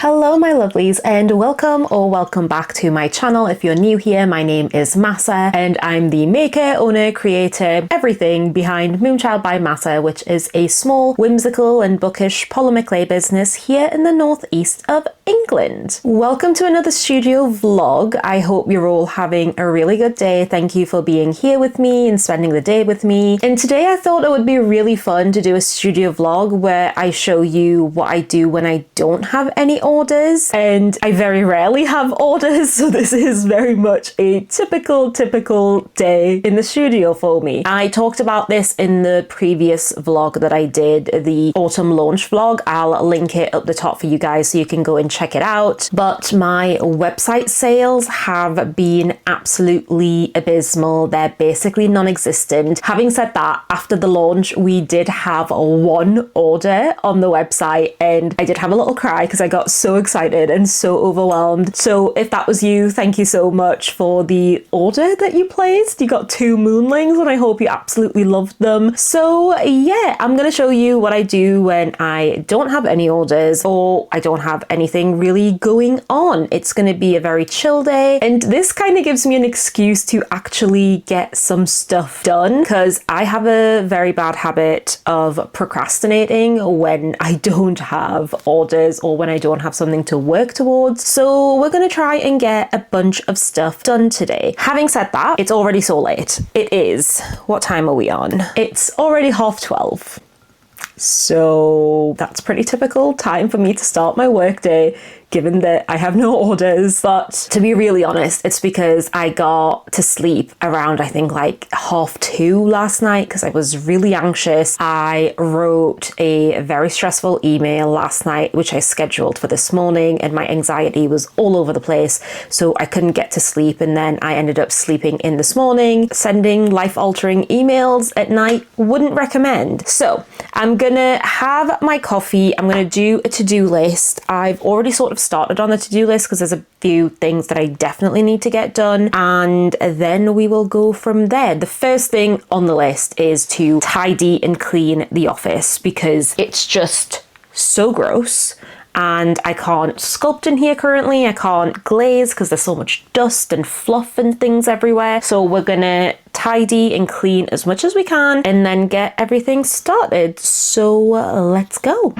Hello my lovelies and welcome back to my channel. If you're new here, my name is Mahsa and I'm the maker, owner, creator, everything behind Moonchild by Mahsa, which is a small, whimsical and bookish polymer clay business here in the northeast of England. Welcome to another studio vlog. I hope you're all having a really good day. Thank you for being here with me and spending the day with me. And today I thought it would be really fun to do a studio vlog where I show you what I do when I don't have any orders, and I very rarely have orders, so this is very much a typical day in the studio for me. I talked about this in the previous vlog that I did, the autumn launch vlog. I'll link it up the top for you guys so you can go and check it out. But my website sales have been absolutely abysmal. They're basically non-existent. Having said that, after the launch we did have one order on the website and I did have a little cry because I got so excited and so overwhelmed. So if that was you, thank you so much for the order that you placed. You got 2 moonlings and I hope you absolutely loved them. So yeah, I'm gonna show you what I do when I don't have any orders or I don't have anything really going on. It's gonna be a very chill day, and this kind of gives me an excuse to actually get some stuff done because I have a very bad habit of procrastinating when I don't have orders or when I don't have something to work towards. So we're gonna try and get a bunch of stuff done today. Having said that, it's already so late. It is, what time are we on? It's already 12:30. So that's pretty typical time for me to start my workday, given that I have no orders. But to be really honest, it's because I got to sleep around, I think, like 2:30 last night because I was really anxious. I wrote a very stressful email last night, which I scheduled for this morning, and my anxiety was all over the place, so I couldn't get to sleep. And then I ended up sleeping in this morning. Sending life-altering emails at night, wouldn't recommend. So I'm gonna have my coffee. I'm gonna do a to-do list. I've already sort of started on the to-do list because there's a few things that I definitely need to get done, and then we will go from there. The first thing on the list is to tidy and clean the office because it's just so gross. And I can't sculpt in here currently. I can't glaze because there's so much dust and fluff and things everywhere. So we're gonna tidy and clean as much as we can and then get everything started. So let's go.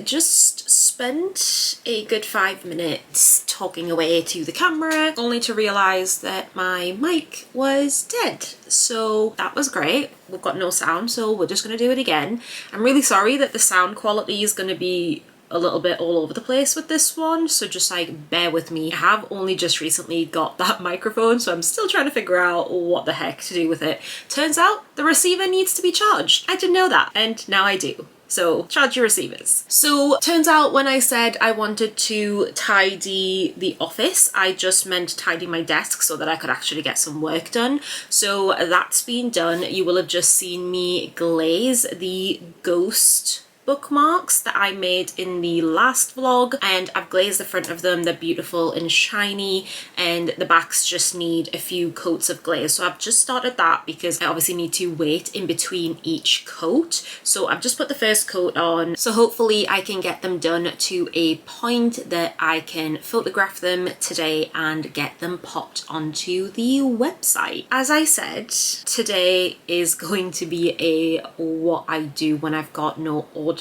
just spent a good 5 minutes talking away to the camera, only to realise that my mic was dead. So that was great. We've got no sound, so we're just going to do it again. I'm really sorry that the sound quality is going to be a little bit all over the place with this one, so just like bear with me. I have only just recently got that microphone, so I'm still trying to figure out what the heck to do with it. Turns out the receiver needs to be charged. I didn't know that, and now I do. So charge your receivers. So turns out when I said I wanted to tidy the office, I just meant tidy my desk so that I could actually get some work done. So that's been done. You will have just seen me glaze the ghost bookmarks that I made in the last vlog, and I've glazed the front of them. They're beautiful and shiny, and the backs just need a few coats of glaze. So I've just started that because I obviously need to wait in between each coat. So I've just put the first coat on, so hopefully I can get them done to a point that I can photograph them today and get them popped onto the website. As I said, today is going to be a what I do when I've got no orders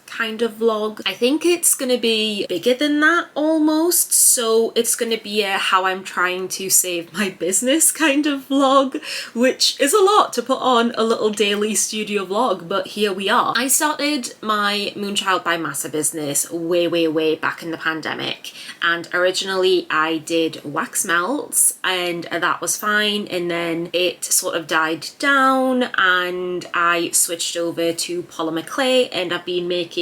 kind of vlog. I think it's gonna be bigger than that almost, so it's gonna be a how I'm trying to save my business kind of vlog, which is a lot to put on a little daily studio vlog, but here we are. I started my Moonchild by Mahsa business way back in the pandemic, and originally I did wax melts and that was fine, and then it sort of died down and I switched over to polymer clay, and I've been making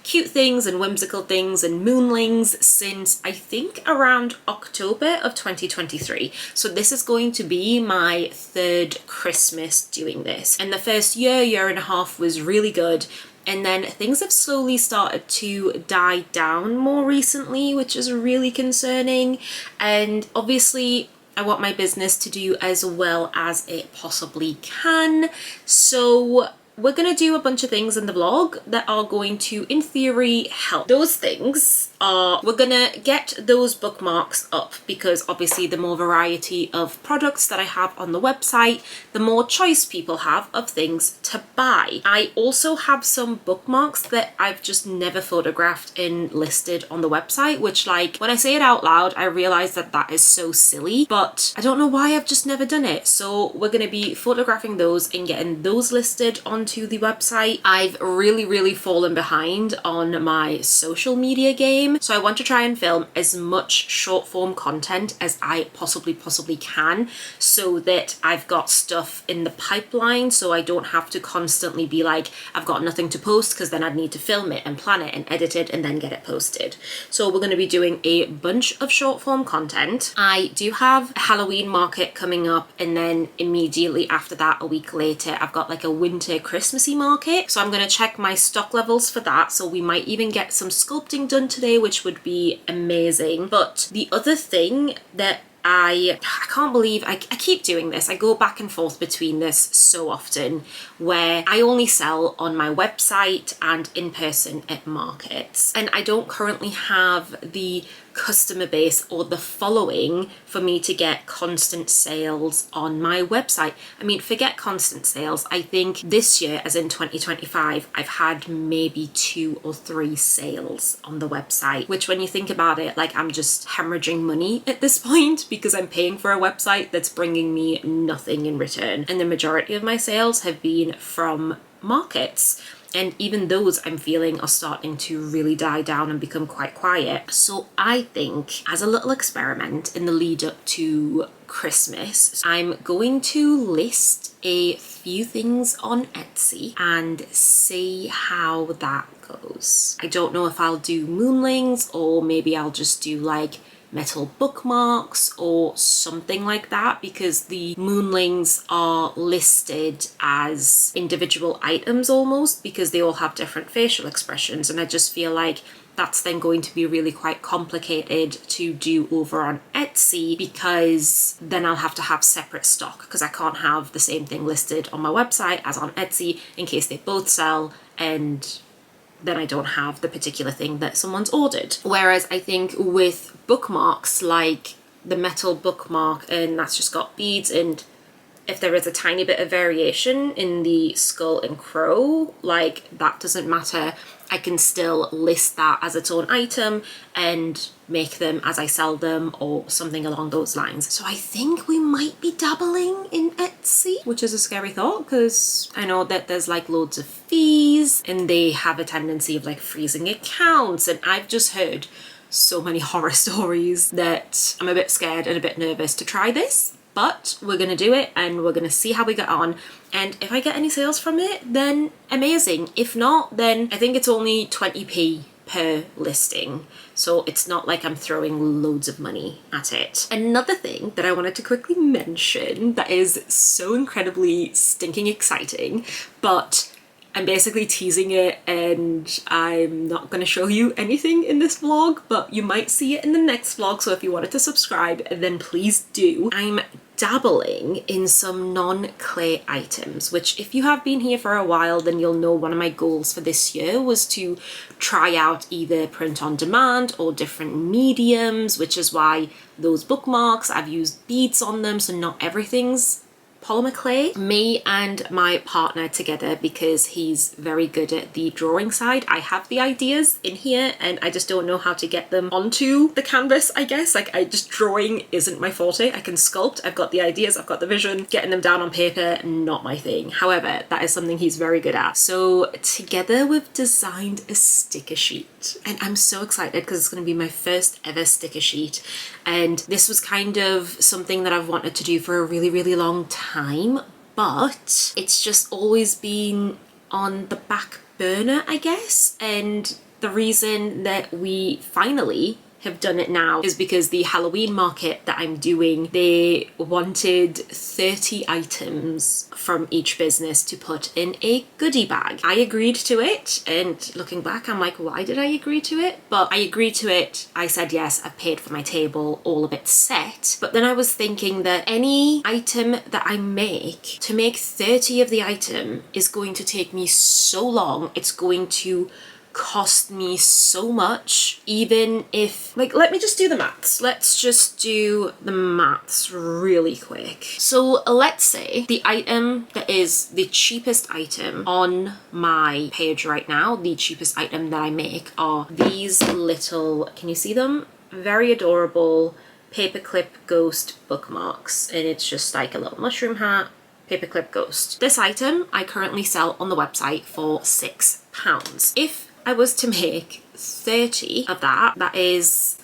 cute things and whimsical things and moonlings since I think around October of 2023. So this is going to be my third Christmas doing this, and the first year and a half was really good, and then things have slowly started to die down more recently, which is really concerning. And obviously I want my business to do as well as it possibly can, so we're gonna do a bunch of things in the vlog that are going to, in theory, help. Those things are, we're gonna get those bookmarks up because obviously the more variety of products that I have on the website, the more choice people have of things to buy. I also have some bookmarks that I've just never photographed and listed on the website, which, like, when I say it out loud, I realize that that is so silly, but I don't know why I've just never done it. So we're gonna be photographing those and getting those listed onto the website. I've really fallen behind on my social media game, so I want to try and film as much short form content as I possibly can, so that I've got stuff in the pipeline, so I don't have to constantly be like, I've got nothing to post, because then I'd need to film it and plan it and edit it and then get it posted. So we're going to be doing a bunch of short form content. I do have a Halloween market coming up, and then immediately after that, a week later, I've got like a winter Christmassy market, so I'm going to check my stock levels for that. So we might even get some sculpting done today, which would be amazing. But the other thing that I can't believe I keep doing this. I go back and forth between this so often, where I only sell on my website and in person at markets, and I don't currently have the customer base or the following for me to get constant sales on my website. I mean, forget constant sales. I think this year, as in 2025, I've had maybe 2 or 3 sales on the website, which, when you think about it, like, I'm just hemorrhaging money at this point because I'm paying for a website that's bringing me nothing in return. And the majority of my sales have been from markets. And even those, I'm feeling, are starting to really die down and become quite quiet. So I think, as a little experiment in the lead up to Christmas, I'm going to list a few things on Etsy and see how that goes. I don't know if I'll do moonlings, or maybe I'll just do like metal bookmarks or something like that, because the moonlings are listed as individual items almost, because they all have different facial expressions, and I just feel like that's then going to be really quite complicated to do over on Etsy, because then I'll have to have separate stock, because I can't have the same thing listed on my website as on Etsy in case they both sell, and then I don't have the particular thing that someone's ordered. Whereas I think with bookmarks, like the metal bookmark, and that's just got beads, and if there is a tiny bit of variation in the skull and crow, like, that doesn't matter. I can still list that as its own item and make them as I sell them or something along those lines. So I think we might be dabbling in Etsy, which is a scary thought because I know that there's like loads of fees and they have a tendency of like freezing accounts, and I've just heard so many horror stories that I'm a bit scared and a bit nervous to try this. But we're gonna do it and we're gonna see how we get on. And if I get any sales from it, then amazing. If not, then I think it's only 20p per listing. So it's not like I'm throwing loads of money at it. Another thing that I wanted to quickly mention that is so incredibly stinking exciting, but I'm basically teasing it and I'm not going to show you anything in this vlog, but you might see it in the next vlog. So if you wanted to subscribe, then please do. I'm dabbling in some non-clay items, which if you have been here for a while, then you'll know one of my goals for this year was to try out either print on demand or different mediums, which is why those bookmarks, I've used beads on them, so not everything's polymer clay. Me and my partner together, because he's very good at the drawing side, I have the ideas in here and I just don't know how to get them onto the canvas, I guess. Like, drawing isn't my forte. I can sculpt, I've got the ideas, I've got the vision. Getting them down on paper, not my thing. However, that is something he's very good at. So together we've designed a sticker sheet and I'm so excited because it's going to be my first ever sticker sheet. And this was kind of something that I've wanted to do for a really, really long time, but it's just always been on the back burner, I guess. And the reason that we finally have done it now is because the Halloween market that I'm doing, they wanted 30 items from each business to put in a goodie bag. I agreed to it, and looking back I'm like, why did I agree to it? But I agreed to it, I said yes, I've paid for my table, all of it set. But then I was thinking that any item that I make, to make 30 of the item is going to take me so long, it's going to cost me so much. Even if, like, let me just do the maths. Let's just do the maths really quick. So let's say the item that is the cheapest item on my page right now, the cheapest item that I make are these little, can you see them? Very adorable paperclip ghost bookmarks, and it's just like a little mushroom hat, paperclip ghost. This item I currently sell on the website for £6. If I was to make 30 of that, that is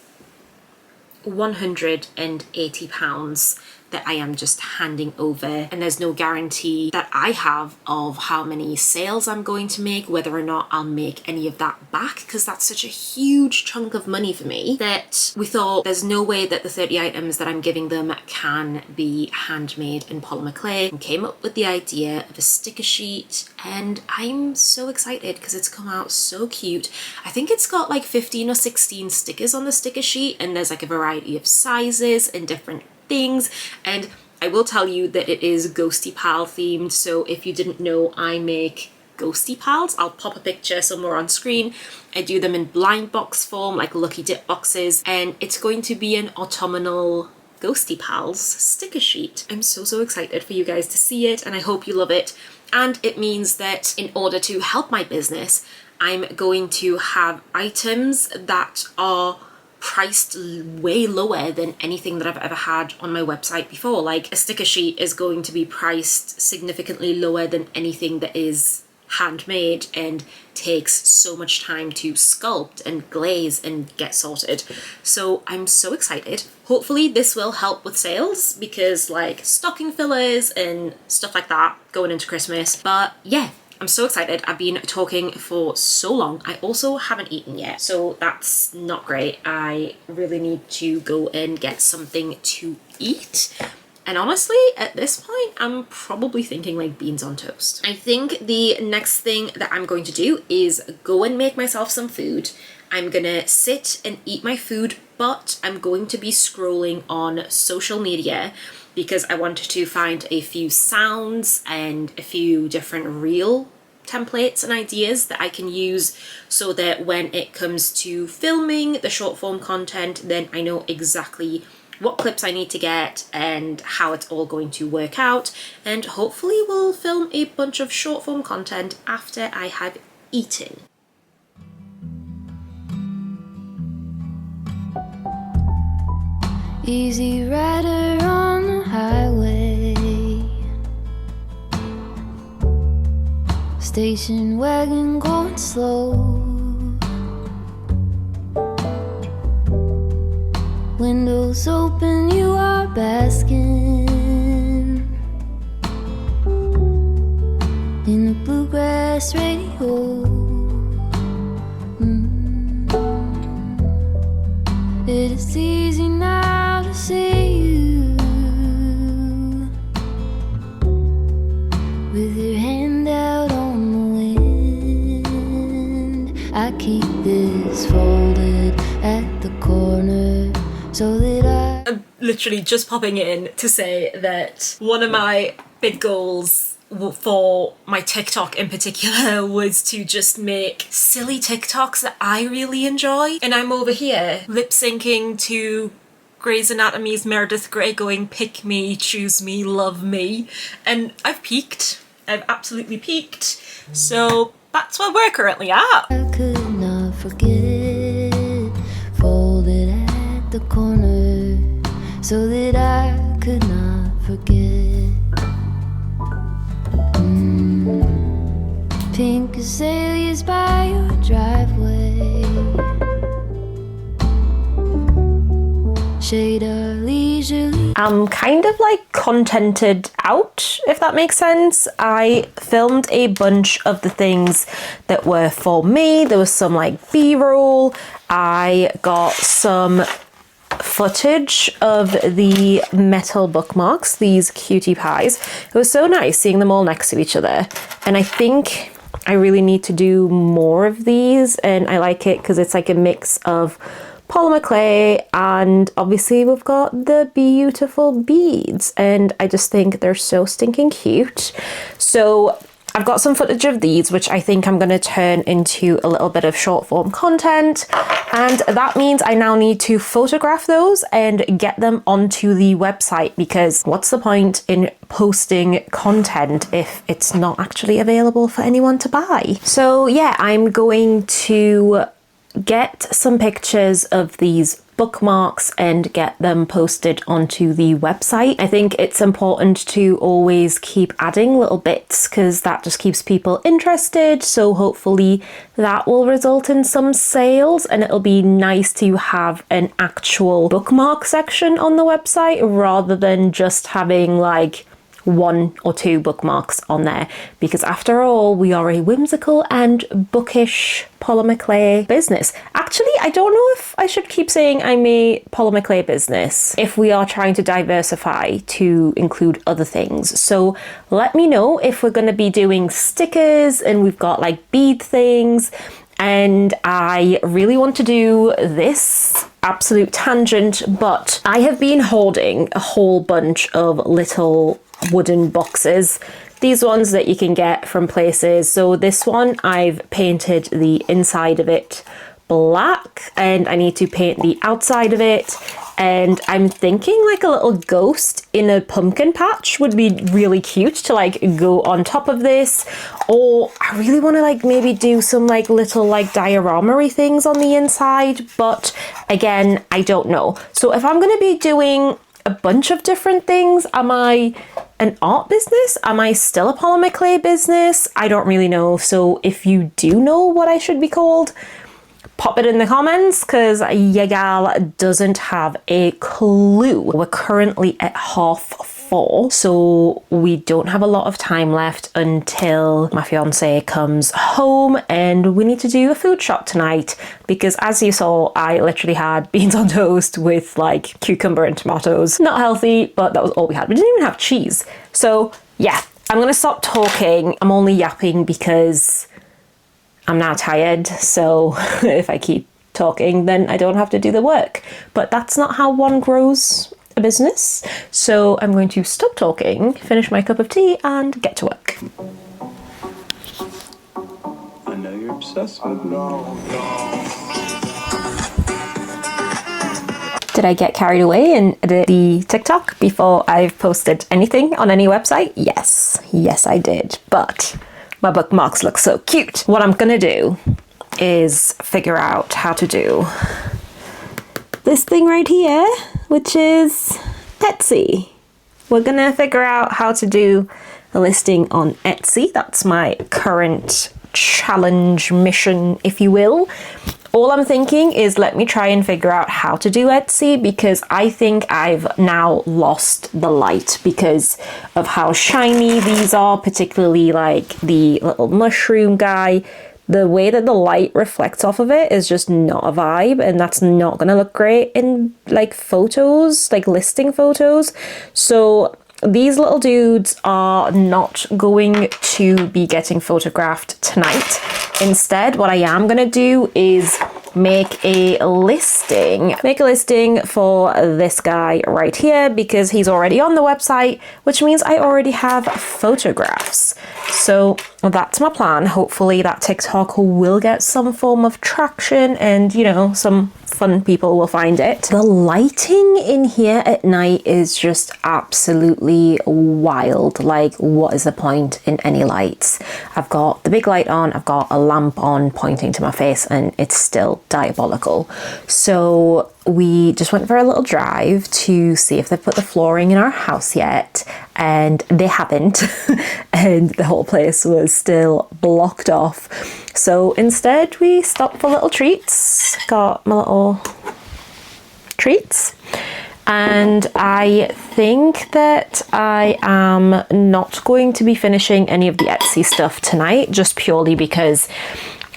£180 that I am just handing over, and there's no guarantee that I have of how many sales I'm going to make, whether or not I'll make any of that back, because that's such a huge chunk of money for me that we thought there's no way that the 30 items that I'm giving them can be handmade in polymer clay, and came up with the idea of a sticker sheet. And I'm so excited because it's come out so cute. I think it's got like 15 or 16 stickers on the sticker sheet, and there's like a variety of sizes and different things. And I will tell you that it is Ghosty Pal themed, so if you didn't know, I make Ghosty Pals. I'll pop a picture somewhere on screen. I do them in blind box form, like lucky dip boxes, and it's going to be an autumnal Ghosty Pals sticker sheet. I'm so excited for you guys to see it, and I hope you love it. And it means that in order to help my business, I'm going to have items that are priced way lower than anything that I've ever had on my website before. Like, a sticker sheet is going to be priced significantly lower than anything that is handmade and takes so much time to sculpt and glaze and get sorted. So I'm so excited. Hopefully this will help with sales, because like stocking fillers and stuff like that going into Christmas. But yeah, I'm so excited. I've been talking for so long. I also haven't eaten yet, so that's not great. I really need to go and get something to eat. And honestly, at this point, I'm probably thinking like beans on toast. I think the next thing that I'm going to do is go and make myself some food. I'm gonna sit and eat my food, but I'm going to be scrolling on social media because I wanted to find a few sounds and a few different reel templates and ideas that I can use, so that when it comes to filming the short form content, then I know exactly what clips I need to get and how it's all going to work out. And hopefully we'll film a bunch of short form content after I have eaten. Easy rider on the highway, station wagon going slow, windows open, you are basking in the bluegrass radio. It is easy now to see you with your hand out on the wind. I keep this folded at the corner so that I'm literally just popping in to say that one of my big goals for my TikTok in particular was to just make silly TikToks that I really enjoy. And I'm over here lip syncing to Grey's Anatomy's Meredith Grey going, pick me, choose me, love me. And I've peaked. I've absolutely peaked. So that's where we're currently at. I could not forget, folded at the corner so that I could not forget. Pink azaleas by your driveway, shade our leisurely. I'm kind of like contented out, if that makes sense. I filmed a bunch of the things that were for me. There was some like B-roll. I got some footage of the metal bookmarks, these cutie pies. It was so nice seeing them all next to each other. And I think I really need to do more of these, and I like it because it's like a mix of polymer clay and obviously we've got the beautiful beads, and I just think they're so stinking cute. So I've got some footage of these, which I think I'm going to turn into a little bit of short form content. And that means I now need to photograph those and get them onto the website, because what's the point in posting content if it's not actually available for anyone to buy? So yeah, I'm going to get some pictures of these bookmarks and get them posted onto the website. I think it's important to always keep adding little bits because that just keeps people interested. So hopefully that will result in some sales, and it'll be nice to have an actual bookmark section on the website rather than just having like 1 or 2 bookmarks on there, because after all, we are a whimsical and bookish polymer clay business. Actually, I don't know if I should keep saying I'm a polymer clay business if we are trying to diversify to include other things. So let me know if we're going to be doing stickers and we've got like bead things. And I really want to do this absolute tangent, but I have been hoarding a whole bunch of little wooden boxes. These ones that you can get from places. So this one, I've painted the inside of it black, and I need to paint the outside of it. And I'm thinking like a little ghost in a pumpkin patch would be really cute to like go on top of this. Or I really want to like maybe do some like little like diorama-y things on the inside, but again, I don't know. So if I'm going to be doing a bunch of different things, am I an art business? Am I still a polymer clay business? I don't really know. So if you do know what I should be called, pop it in the comments, because your gal doesn't have a clue. We're currently at 4:30, so we don't have a lot of time left until my fiance comes home, and we need to do a food shop tonight, because as you saw, I literally had beans on toast with like cucumber and tomatoes. Not healthy, but that was all we had. We didn't even have cheese. So yeah, I'm gonna stop talking. I'm only yapping because I'm now tired, so if I keep talking, then I don't have to do the work. But that's not how one grows a business. So I'm going to stop talking, finish my cup of tea, and get to work. I know you're obsessed with me. Did I get carried away and edit the TikTok before I've posted anything on any website? Yes. Yes, I did. But my bookmarks look so cute. What I'm gonna do is figure out how to do this thing right here. which is Etsy. We're gonna figure out how to do a listing on Etsy. That's my current challenge mission, if you will. All I'm thinking is let me try and figure out how to do Etsy, because I think I've now lost the light because of how shiny these are, particularly like the little mushroom guy. The way that the light reflects off of it is just not a vibe, and that's not gonna look great in like photos, like listing photos. So these little dudes are not going to be getting photographed tonight. Instead, what I am gonna do is make a listing for this guy right here, because he's already on the website, which means I already have photographs. So that's my plan. Hopefully that TikTok will get some form of traction and, you know, some fun people will find it. The lighting in here at night is just absolutely wild. Like, what is the point in any lights? I've got the big light on, I've got a lamp on pointing to my face, and it's still diabolical. So we just went for a little drive to see if they've put the flooring in our house yet, and they haven't. And the whole place was still blocked off. So instead we stopped for little treats. Got my little treats. And I think that I am not going to be finishing any of the Etsy stuff tonight, just purely because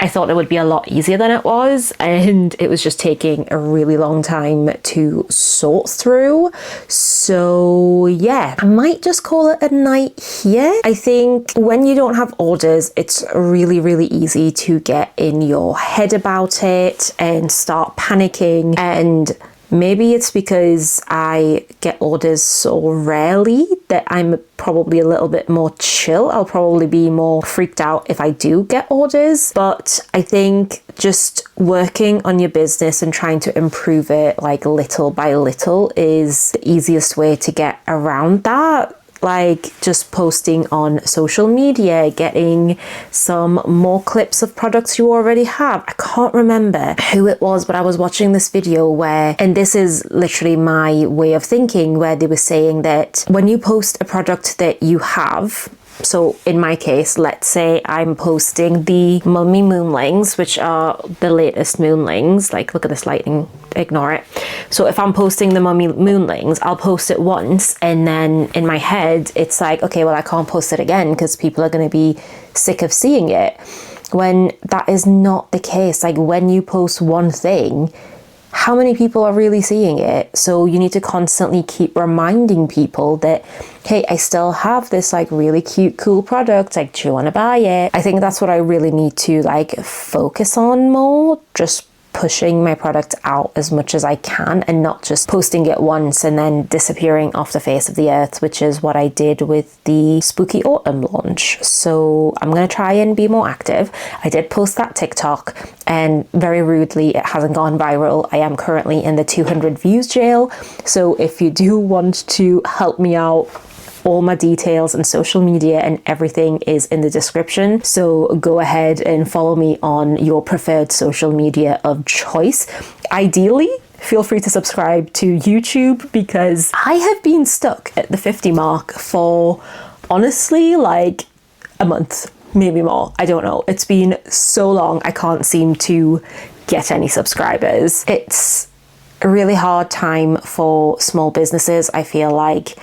I thought it would be a lot easier than it was, and it was just taking a really long time to sort through. So yeah, I might just call it a night here. I think when you don't have orders, it's really, really easy to get in your head about it and start panicking. And maybe it's because I get orders so rarely that I'm probably a little bit more chill. I'll probably be more freaked out if I do get orders. But I think just working on your business and trying to improve it like little by little is the easiest way to get around that. Like just posting on social media, getting some more clips of products you already have. I can't remember who it was, but I was watching this video where, and this is literally my way of thinking, where they were saying that when you post a product that you have, so in my case, let's say I'm posting the Mummy Moonlings, which are the latest Moonlings. Like, look at this lighting, ignore it. So if I'm posting the Mummy Moonlings, I'll post it once, and then in my head, it's like, okay, well, I can't post it again because people are going to be sick of seeing it. When that is not the case. Like, when you post one thing, how many people are really seeing it? So you need to constantly keep reminding people that, hey, I still have this like really cute, cool product. Like, do you want to buy it? I think that's what I really need to like focus on more. Just pushing my product out as much as I can and not just posting it once and then disappearing off the face of the earth, which is what I did with the Spooky Autumn launch. So I'm going to try and be more active. I did post that TikTok, and very rudely, it hasn't gone viral. I am currently in the 200 views jail. So if you do want to help me out, all my details and social media and everything is in the description. So go ahead and follow me on your preferred social media of choice. Ideally, feel free to subscribe to YouTube, because I have been stuck at the 50 mark for honestly like a month, maybe more. I don't know. It's been so long. I can't seem to get any subscribers. It's a really hard time for small businesses. I feel like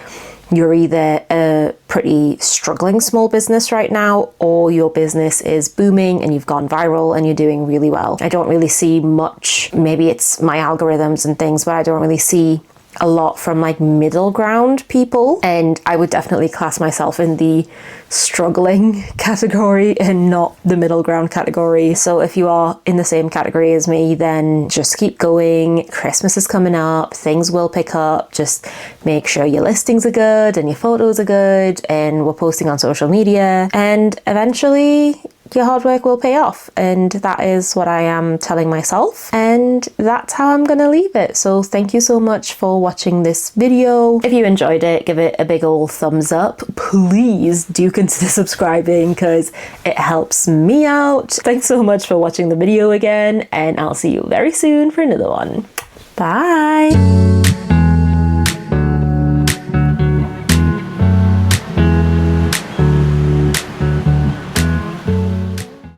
you're either a pretty struggling small business right now, or your business is booming and you've gone viral and you're doing really well. I don't really see much, maybe it's my algorithms and things, but I don't really see a lot from like middle ground people. And I would definitely class myself in the struggling category and not the middle ground category. So if you are in the same category as me, then just keep going. Christmas is coming up, things will pick up. Just make sure your listings are good and your photos are good, and we're posting on social media, and eventually your hard work will pay off. And that is what I am telling myself, and that's how I'm gonna leave it. So thank you so much for watching this video. If you enjoyed it, give it a big old thumbs up. Please do consider subscribing, because it helps me out. Thanks so much for watching the video again, and I'll see you very soon for another one. Bye.